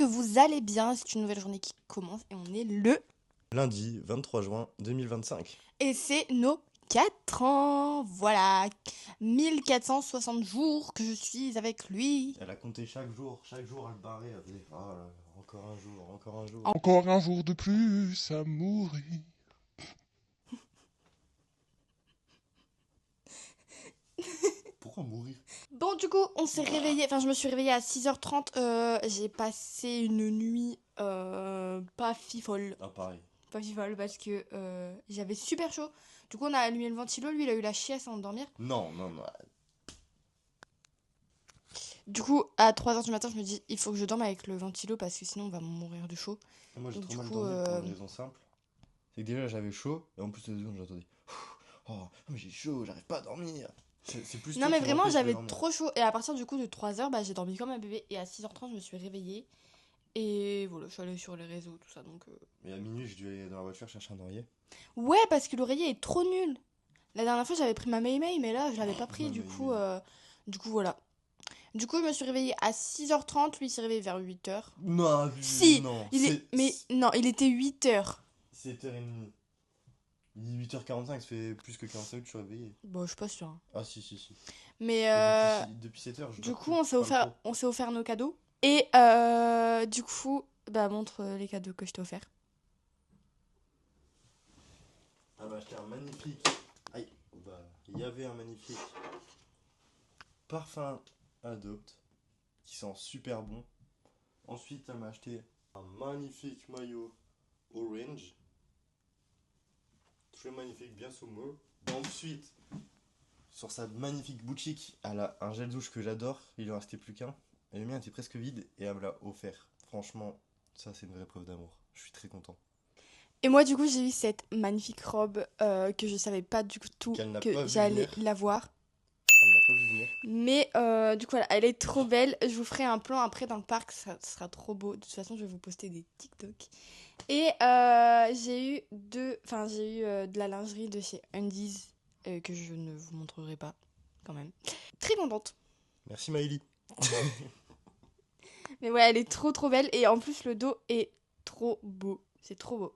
vous allez bien. C'est une nouvelle journée qui commence et on est le lundi 23 juin 2025. Et c'est nos 4 ans. Voilà, 1460 jours que je suis avec lui. Elle a compté chaque jour elle barrait, elle faisait oh là là, encore un jour, encore un jour. Encore un jour de plus à mourir. Pourquoi mourir? Bon, du coup, on s'est réveillé. Enfin, je me suis réveillée à 6h30. J'ai passé une nuit pas fifole. Ah pareil. Pas fifole parce que j'avais super chaud. Du coup, on a allumé le ventilo. Lui, il a eu la chiasse à endormir. Non. Du coup, à 3h du matin, je me dis, il faut que je dorme avec le ventilo parce que sinon, on va mourir de chaud. Moi j'ai Donc, trop du mal coup, dormi pour une raison simple. C'est que déjà j'avais chaud et en plus de 2 secondes j'entendais oh mais j'ai chaud, j'arrive pas à dormir. C'est plus Non, toi mais qui vraiment, m'empêche de j'avais dormir. trop chaud. Et à partir du coup de 3h, bah, j'ai dormi comme un bébé. Et à 6h30, je me suis réveillée. Et voilà, je suis allée sur les réseaux, tout ça. Donc, Mais à minuit j'ai dû aller dans la voiture chercher un oreiller. ouais, parce que l'oreiller est trop nul. La dernière fois, j'avais pris ma Mei, mais là, je l'avais pas pris. Ma Du Mei coup, Mei. voilà. Du coup, je me suis réveillée à 6h30. Lui, il s'est réveillé vers 8h. Non, Si, non. mais non, il était 8h. C'est 7h30. Il est 8h45, ça fait plus que 45 minutes que je suis réveillé. Bon, je suis pas sûre. Hein. Ah si. Mais Et depuis 7h, je du dors coup, plus. Pas le pro. on s'est offert nos cadeaux. Et du coup, bah, montre les cadeaux que je t'ai offerts. Elle m'a acheté un magnifique. Aïe, bah, il y avait un magnifique parfum Adopt qui sent super bon. Ensuite, elle m'a acheté un magnifique maillot orange. Très magnifique, bien sombre. Ensuite, sur sa magnifique boutique, elle a un gel douche que j'adore. Il en restait plus qu'un. Et le mien était presque vide et elle me l'a offert. Franchement, ça c'est une vraie preuve d'amour. Je suis très content. Et moi, du coup, j'ai eu cette magnifique robe que je savais pas du tout Qu'elle n'a que pas vu j'allais venir. l'avoir. Elle n'a pas vu venir. Mais du coup, voilà, elle est trop belle. Je vous ferai un plan après dans le parc, ça sera trop beau. De toute façon, je vais vous poster des TikTok. Et j'ai eu de la lingerie de chez Undies que je ne vous montrerai pas quand même. Très contente. Merci Maëlie. Mais ouais, elle est trop belle. Et en plus, le dos est trop beau. C'est trop beau.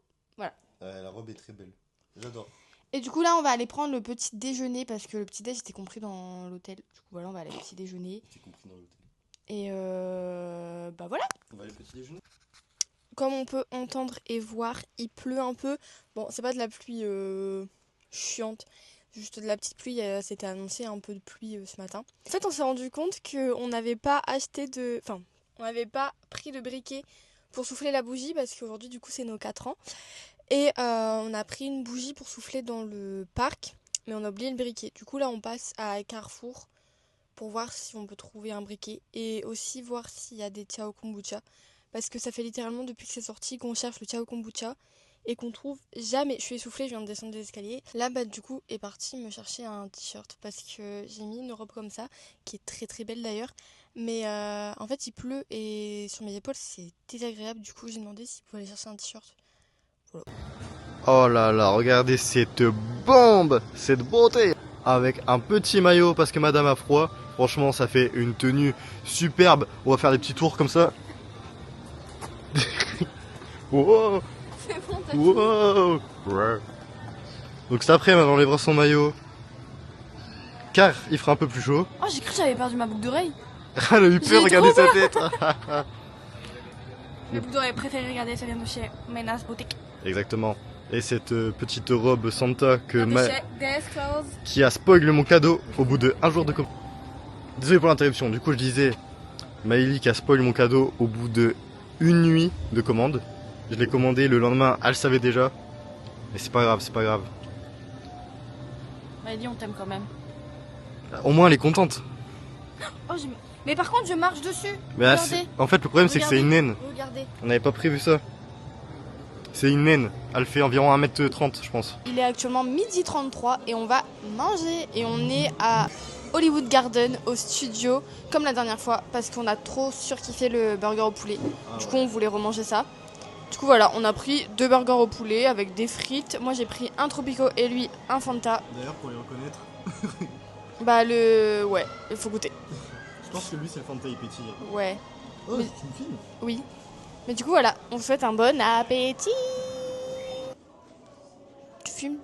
La robe est très belle. J'adore. Et du coup, là, on va aller prendre le petit déjeuner parce que le petit déj était compris dans l'hôtel. Du coup, voilà, on va aller au petit déjeuner. C'est compris dans l'hôtel. Et bah voilà. On va aller au petit déjeuner. Comme on peut entendre et voir, il pleut un peu. Bon, c'est pas de la pluie chiante, juste de la petite pluie. C'était annoncé un peu de pluie ce matin. En fait, on s'est rendu compte qu'on n'avait pas on n'avait pas pris de briquet pour souffler la bougie parce qu'aujourd'hui, du coup, c'est nos 4 ans. Et on a pris une bougie pour souffler dans le parc, mais on a oublié le briquet. Du coup, là, on passe à Carrefour pour voir si on peut trouver un briquet et aussi voir s'il y a des Ciao Kombucha. Parce que ça fait littéralement depuis que c'est sorti qu'on cherche le Ciao Kombucha et qu'on trouve jamais. Je suis essoufflée, je viens de descendre des escaliers. Là, bah, du coup, est parti me chercher un t-shirt parce que j'ai mis une robe comme ça, qui est très belle d'ailleurs. Mais en fait, il pleut et sur mes épaules, c'est désagréable. Du coup, j'ai demandé s'il pouvait aller chercher un t-shirt. Voilà. Oh là là, regardez cette bombe, cette beauté. Avec un petit maillot parce que madame a froid. Franchement, ça fait une tenue superbe. On va faire des petits tours comme ça. Wow, C'est bon, t'as wow. Donc c'est après, elle enlèvera son maillot. Car il fera un peu plus chaud. Oh, j'ai cru que j'avais perdu ma boucle d'oreille. Elle a eu J'ai peur, regardez trop sa tête. La boucle d'oreille préférée, regardez, ça vient de chez Menas Boutique. Exactement. Et cette petite robe Santa que Chez Des Clothes. qui a spoilé mon cadeau au bout de un jour de commande. Désolé pour l'interruption, du coup je disais Maëlie qui a spoilé mon cadeau au bout de une nuit de commande. Je l'ai commandé le lendemain, elle le savait déjà. Mais c'est pas grave, c'est pas grave. Maëlie, on t'aime quand même. Au moins elle est contente. Oh, mais par contre, je marche dessus. Mais là, Regardez. en fait le problème c'est que c'est une naine. Regardez. On n'avait pas prévu ça. C'est une naine. Elle fait environ 1m30 je pense. Il est actuellement 12h33 et on va manger. Et on est à Hollywood Garden, au studio, comme la dernière fois, parce qu'on a trop surkiffé le burger au poulet. Du coup, on voulait remanger ça. Du coup, voilà, on a pris 2 burgers au poulet avec des frites. Moi, j'ai pris un Tropico et lui, un Fanta. D'ailleurs pour les reconnaître, Bah, ouais, il faut goûter. je pense que lui c'est le Fanta il pétille. Ouais. Oh, Mais- tu me filmes? Oui. Mais du coup, voilà, on vous souhaite un bon appétit. Tu fumes?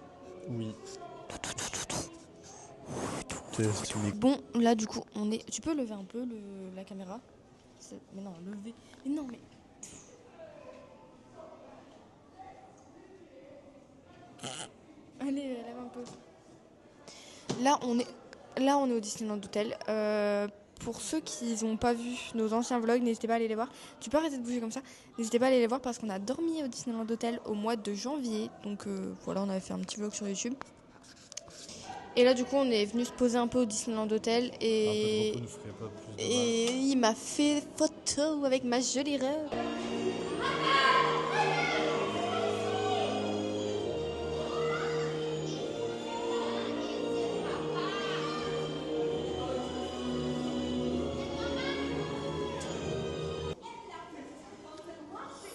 Oui. Bon, là, du coup, on est... Tu peux lever un peu la caméra? Mais non, lever... Mais non, mais... Allez, lève un peu. Là, on est au Disneyland Hotel. Pour ceux qui n'ont pas vu nos anciens vlogs, n'hésitez pas à aller les voir. Tu peux arrêter de bouger comme ça. N'hésitez pas à aller les voir parce qu'on a dormi au Disneyland Hotel au mois de janvier. Donc voilà, on avait fait un petit vlog sur YouTube. Et là, du coup, on est venu se poser un peu au Disneyland Hotel et il m'a fait photo avec ma jolie robe.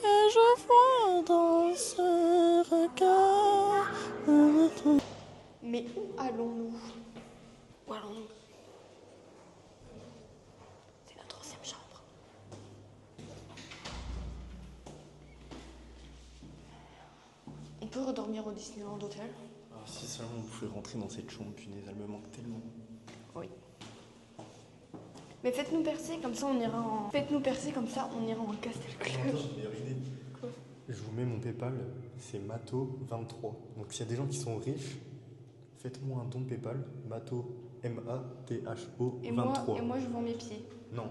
Et je vois dans ce regard. Mais où allons-nous? Où allons-nous? C'est la 3e chambre. On peut redormir au Disneyland Hotel? Ah, si seulement on pouvait rentrer dans cette chambre, punaise, elle me manque tellement. Oui. Mais faites-nous percer, comme ça on ira en... Faites-nous percer, comme ça on ira en Castel Club. J'ai une meilleure idée. Quoi? Je vous mets mon PayPal, c'est Mato23. Donc s'il y a des gens qui sont riches, faites-moi un don PayPal, Mato, M-A-T-H-O 23. Et moi je vends mes pieds. Non.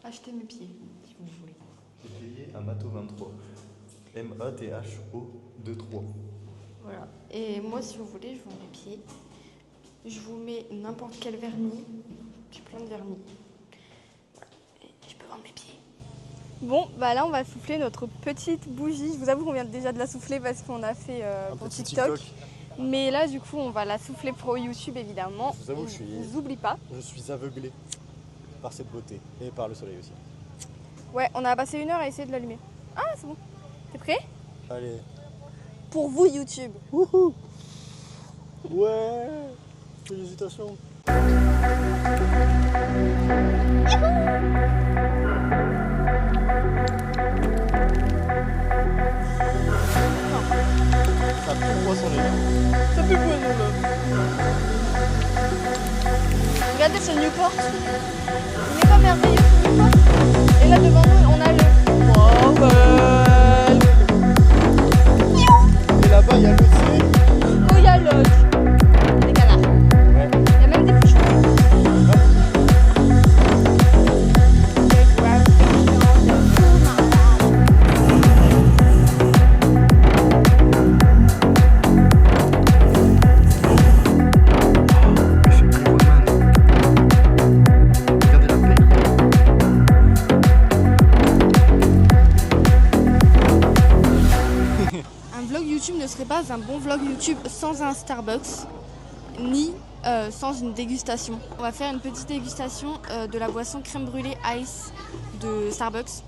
Achetez mes pieds, si vous voulez. J'ai payé un Mato23. M-A-T-H-O 23. Voilà. Et moi, si vous voulez, je vends mes pieds. Je vous mets n'importe quel vernis. J'ai plein de vernis. Voilà. Et je peux vendre mes pieds. Bon, bah là, on va souffler notre petite bougie. Je vous avoue qu'on vient déjà de la souffler parce qu'on a fait pour TikTok. Mais là, du coup, on va la souffler pour YouTube, évidemment. Je vous avoue, je n'oublie pas. Je suis aveuglé par cette beauté et par le soleil aussi. Ouais, on a passé 1 heure à essayer de l'allumer. Ah, c'est bon. T'es prêt? Allez. Pour vous, YouTube. Wouhou. Ouais. Félicitations. Ça pue poissonné. Ça fait quoi, non, là? Regardez ce Newport. Il n'est pas merveilleux, ce Newport. Et là, devant nous, on a le Marvel. Et là-bas, il y a le Oh, il y a l'autre. Des canards. Ouais. Il y a même des bouchons. YouTube ne serait pas un bon vlog YouTube sans un Starbucks, ni sans une dégustation. On va faire une petite dégustation de la boisson crème brûlée ice de Starbucks.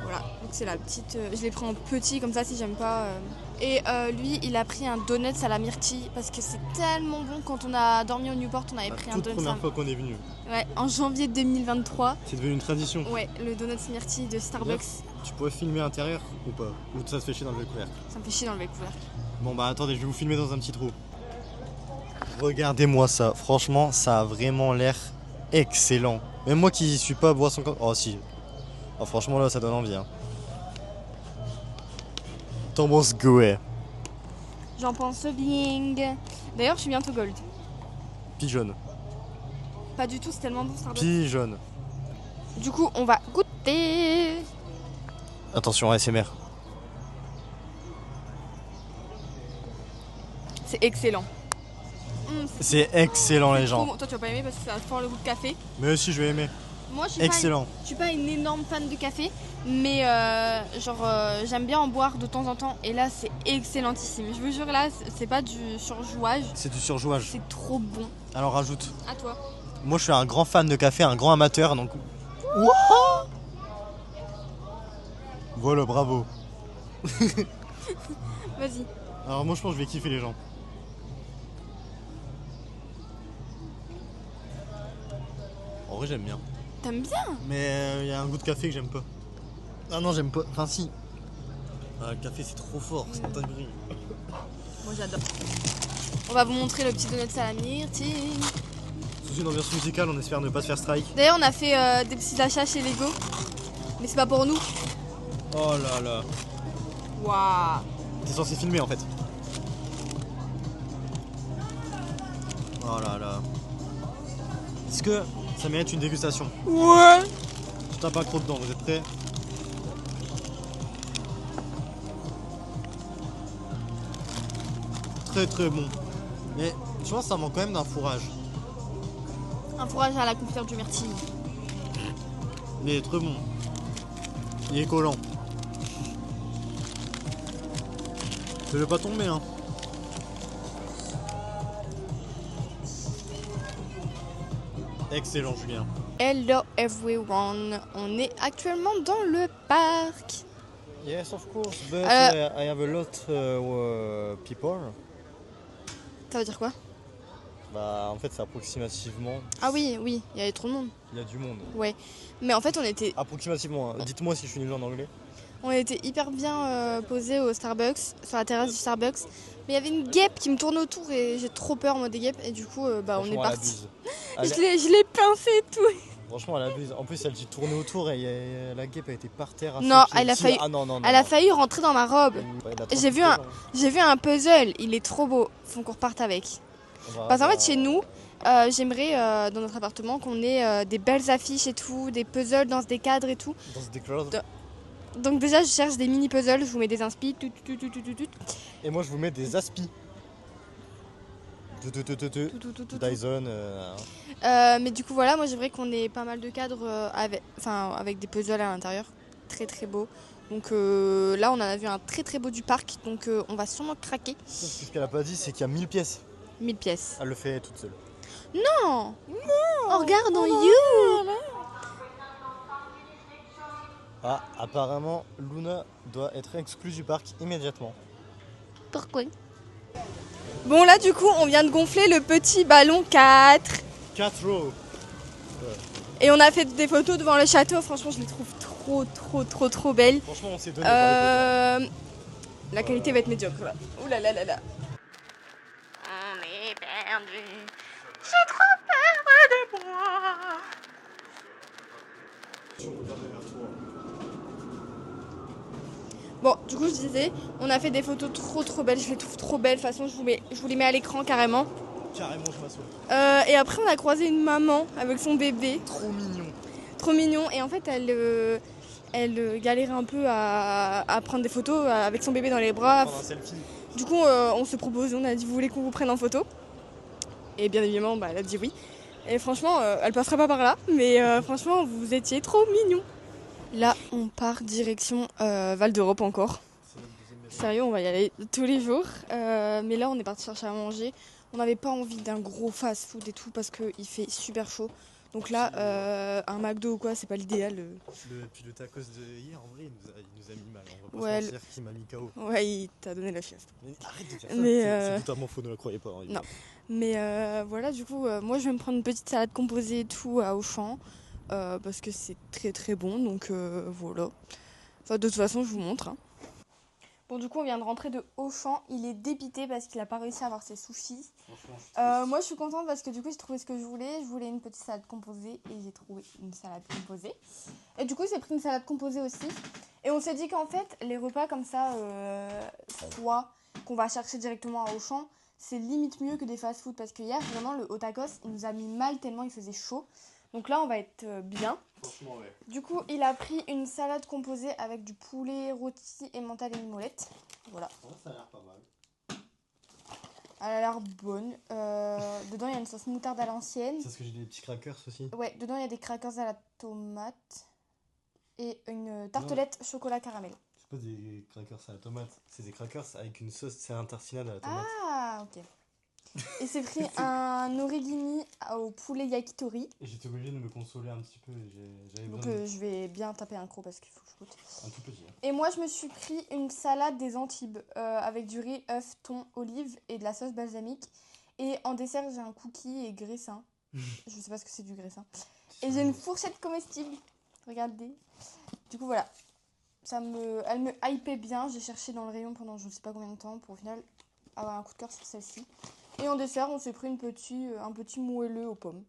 Voilà, donc c'est la petite... je l'ai pris en petit comme ça si j'aime pas. Et lui, il a pris un donut à la myrtille parce que c'est tellement bon. Quand on a dormi au Newport, on avait pris un donut. La toute première fois qu'on est venu. Ouais, en janvier 2023. C'est devenu une tradition. Ouais, le donut myrtille de Starbucks. Tu pourrais filmer l'intérieur ou pas? Ou ça se fait chier dans le couvercle? Ça me fait chier dans le couvercle. Bon bah attendez, je vais vous filmer dans un petit trou. Regardez-moi ça, franchement ça a vraiment l'air excellent. Même moi qui suis pas boisson... Oh si. Oh, franchement là ça donne envie. Hein. T'en penses quoi? J'en pense bien. D'ailleurs je suis bientôt gold. Pigeonne. Pas du tout, c'est tellement bon Starbucks. Pigeonne. Du coup on va goûter. Attention ASMR. C'est excellent. C'est excellent les gens. Bon. Toi tu vas pas aimer parce que ça sent le goût de café. Mais aussi je vais aimer. Moi je suis excellent. Je suis pas une énorme fan de café, mais j'aime bien en boire de temps en temps et là c'est excellentissime. Je vous jure là c'est pas du surjouage. C'est du surjouage. C'est trop bon. Alors rajoute. À toi. Moi je suis un grand fan de café, un grand amateur donc... Voilà, bravo. Vas-y. Alors moi je pense que je vais kiffer les gens. En vrai j'aime bien. T'aimes bien? Mais il y a un goût de café que j'aime pas. Ah non, j'aime pas. Enfin, si. Ah, le café, c'est trop fort, c'est une dinguerie. Moi j'adore. On va vous montrer le petit donut à la myrtille. Sous une ambiance musicale, on espère ne pas se faire strike. D'ailleurs, on a fait des petits achats chez Lego. Mais c'est pas pour nous. Oh là là. Waouh. T'es censé filmer en fait. Oh là là. Est-ce que ça mérite une dégustation? Ouais. Je tape un croc dedans, vous êtes prêts? Très très bon. Mais tu vois, ça manque quand même d'un fourrage. Un fourrage à la confiture du myrtille. Il est très bon. Il est collant. Je vais pas tomber hein. Excellent Julien. Hello everyone. On est actuellement dans le parc. Yes of course, but I have a lot people. Ça veut dire quoi? Bah en fait c'est approximativement. Ah oui, oui, il y avait trop de monde. Il y a du monde. Ouais. Mais en fait, on était Approximativement, hein. Dites-moi si je suis nul en anglais. hyper bien posés au Starbucks, sur la terrasse du Starbucks. Mais il y avait une guêpe qui me tourne autour et j'ai trop peur moi des guêpes. Et du coup, on est parti. Je l'ai pincé et tout. Franchement, elle abuse. En plus, elle dit tourner autour et la guêpe a été par terre. À Non, ses pieds. elle a Si, failli- Ah non, non, non. Elle a failli rentrer dans ma robe. Ouais, elle a J'ai vu transpiré, J'ai vu un puzzle, il est trop beau. Faut qu'on reparte avec. Parce qu'en fait, chez nous, j'aimerais dans notre appartement qu'on ait des belles affiches et tout, des puzzles dans des cadres et tout. Dans ce décor. Donc déjà, je cherche des mini puzzles, je vous mets des inspi. Et moi, je vous mets des aspis. Dyson. Mais du coup, voilà, moi j'aimerais qu'on ait pas mal de cadres avec des puzzles à l'intérieur. Très très beau. Donc là, on en a vu un très très beau du parc, donc on va sûrement craquer. Ce qu'elle a pas dit, c'est qu'il y a 1000 pièces. 1000 pièces. Elle le fait toute seule. Non. Oh, regarde en You. Ah, apparemment, Luna doit être exclue du parc immédiatement. Pourquoi? Bon, là, du coup, on vient de gonfler le petit ballon 4. 4 rows. Et on a fait des photos devant le château. Franchement, je les trouve trop belles. Franchement, on s'est donné pour les photos. La qualité va être médiocre là. Ouh là là là là. On est perdu. J'ai trop peur de moi. Bon, du coup, je disais, on a fait des photos trop belles. Je les trouve trop belles. De toute façon, je vous les mets à l'écran carrément. Carrément, je m'assois. Et après, on a croisé une maman avec son bébé. Trop mignon. Trop mignon. Et en fait, elle galérait un peu à prendre des photos avec son bébé dans les bras. Prendre un selfie. Du coup, on se proposait, on a dit, vous voulez qu'on vous prenne en photo? Et bien évidemment, elle a dit oui. Et franchement, elle passerait pas par là, mais franchement, vous étiez trop mignons. Là, on part direction Val d'Europe encore. Sérieux, on va y aller tous les jours. Mais là, on est parti chercher à manger. On n'avait pas envie d'un gros fast-food et tout parce qu'il fait super chaud. Donc là, un McDo ou quoi, c'est pas l'idéal. Puis le tacos de hier, en vrai, il nous a mis mal. On va Ouais, pas se mentir qu'il m'a mis KO. Ouais, il t'a donné la fièvre. Mais arrête de dire ça, Mais, c'est totalement faux, ne la croyez pas. Hein. Non. Mais voilà, du coup, moi je vais me prendre une petite salade composée et tout à Auchan. Parce que c'est très bon, donc voilà. Enfin, de toute façon, je vous montre. Hein. Bon, du coup, on vient de rentrer de Auchan. Il est dépité parce qu'il a pas réussi à avoir ses sushis. Moi, je suis contente parce que du coup, j'ai trouvé ce que je voulais. Je voulais une petite salade composée et j'ai trouvé une salade composée. Et du coup, j'ai pris une salade composée aussi. Et on s'est dit qu'en fait, les repas comme ça, froids, qu'on va chercher directement à Auchan, c'est limite mieux que des fast-food. Parce que hier, vraiment, le Otakos, il nous a mis mal tellement il faisait chaud. Donc là, on va être bien. Franchement, ouais. Du coup, il a pris une salade composée avec du poulet rôti et mental et mimolette. Voilà. Ça a l'air pas mal. Elle a l'air bonne. Dedans, il y a une sauce moutarde à l'ancienne. C'est parce que j'ai des petits crackers aussi. Ouais, dedans, il y a des crackers à la tomate et une tartelette chocolat caramel. C'est pas des crackers à la tomate. C'est des crackers avec une sauce, c'est un tartinade à la tomate. Ah, ok. Et c'est pris un origami au poulet yakitori. Et j'étais obligé de me consoler un petit peu. J'avais Donc besoin je vais bien taper un croc parce qu'il faut que je goûte. un tout petit. Hein. Et moi, je me suis pris une salade des Antibes avec du riz, œuf, thon, olive et de la sauce balsamique. Et en dessert, j'ai un cookie et graissin. Je sais pas ce que c'est du graissin. Et j'ai une fourchette comestible. Regardez. Du coup, voilà. Elle me hypait bien. J'ai cherché dans le rayon pendant je sais pas combien de temps pour au final avoir un coup de cœur sur celle-ci. Et en dessert, on s'est pris un petit moelleux aux pommes.